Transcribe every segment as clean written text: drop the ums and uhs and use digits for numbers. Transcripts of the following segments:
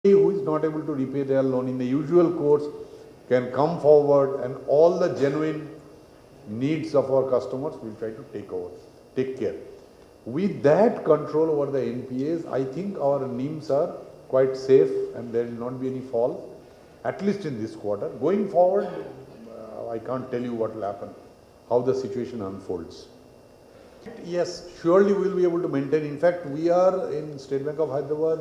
who is not able to repay their loan in the usual course can come forward, and all the genuine needs of our customers we try to take care. With that control over the NPAs, I think our NIMs are quite safe and there will not be any fall, at least in this quarter. Going forward, I can't tell you what will happen, how the situation unfolds. Yes, surely we will be able to maintain. In fact, we are in State Bank of Hyderabad,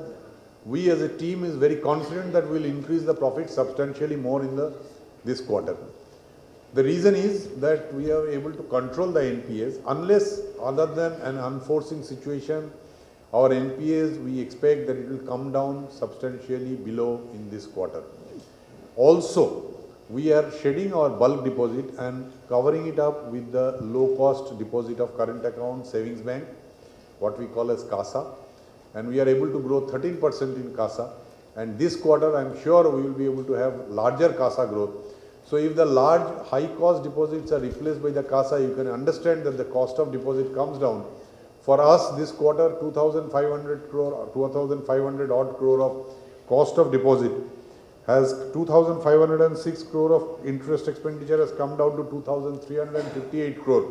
we as a team is very confident that we will increase the profit substantially more in this quarter. The reason is that we are able to control the NPAs, unless other than an unforeseen situation, our NPAs, we expect that it will come down substantially below in this quarter. Also, we are shedding our bulk deposit and covering it up with the low cost deposit of current account savings bank, what we call as CASA, and we are able to grow 13% in CASA, and this quarter I am sure we will be able to have larger CASA growth. So if the large high cost deposits are replaced by the CASA, you can understand that the cost of deposit comes down. For us this quarter, 2,500 crore, 2,500 odd crore of cost of deposit has 2,506 crore of interest expenditure has come down to 2,358 crore,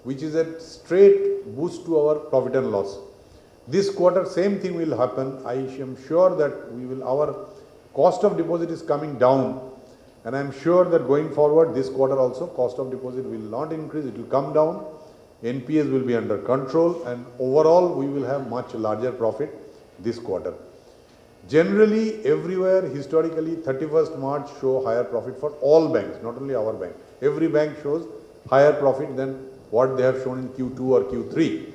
which is a straight boost to our profit and loss. This quarter same thing will happen. I am sure that our cost of deposit is coming down, and I am sure that going forward this quarter also cost of deposit will not increase, it will come down, NPAs will be under control, and overall we will have much larger profit this quarter. Generally, everywhere historically 31st March show higher profit for all banks, not only our bank. Every bank shows higher profit than what they have shown in Q2 or Q3.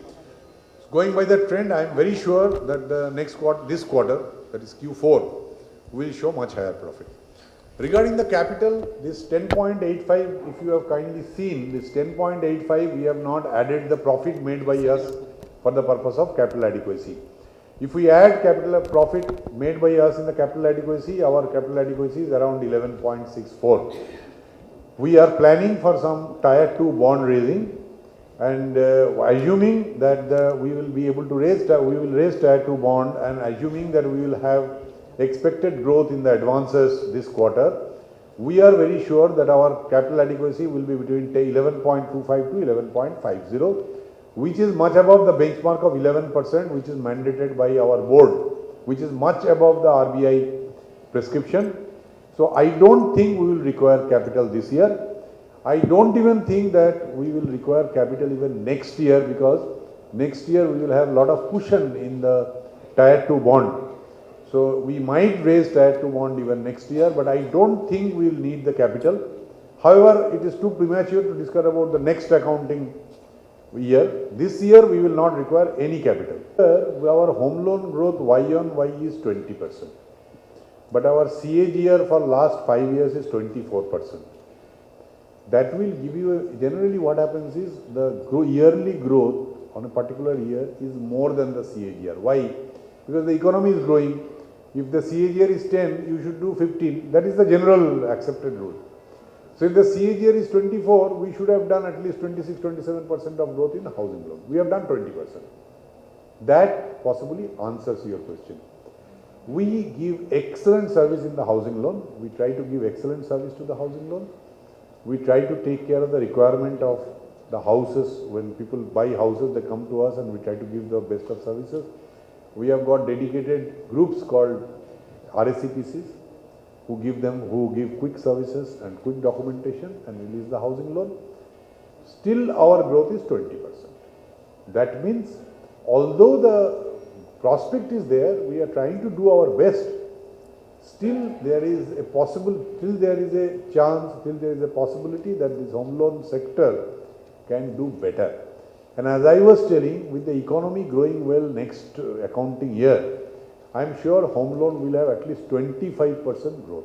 Going by that trend, I am very sure that the next quarter, this quarter, that is Q4, will show much higher profit. Regarding the capital, this 10.85, if you have kindly seen, this 10.85, we have not added the profit made by us for the purpose of capital adequacy. If we add capital profit made by us in the capital adequacy, our capital adequacy is around 11.64. We are planning for some Tier 2 bond raising, and assuming that we will be able to raise, we will raise Tier 2 bond, and assuming that we will have expected growth in the advances this quarter, we are very sure that our capital adequacy will be between 11.25 to 11.50, which is much above the benchmark of 11%, which is mandated by our board, which is much above the RBI prescription. So I don't think we will require capital this year. I don't even think that we will require capital even next year, because next year we will have a lot of cushion in the Tier 2 bond. So we might raise Tier 2 bond even next year, but I don't think we will need the capital. However, it is too premature to discuss about the next accounting year. This year we will not require any capital. Our home loan growth Y on Y is 20%, but our CAGR for last 5 years is 24%. That will give you generally what happens is the yearly growth on a particular year is more than the CAGR. Why? Because the economy is growing. If the CAGR is 10, you should do 15. That is the general accepted rule. So if the CAGR is 24, we should have done at least 26-27% of growth in the housing loan. We have done 20%. That possibly answers your question. We give excellent service in the housing loan. We try to give excellent service to the housing loan. We try to take care of the requirement of the houses. When people buy houses, they come to us and we try to give the best of services. We have got dedicated groups called RSCPCs who give quick services and quick documentation and release the housing loan. Still our growth is 20%. That means although the prospect is there, we are trying to do our best. Still there is a chance, still there is a possibility that this home loan sector can do better. And as I was telling, with the economy growing well next accounting year, I am sure home loan will have at least 25% growth.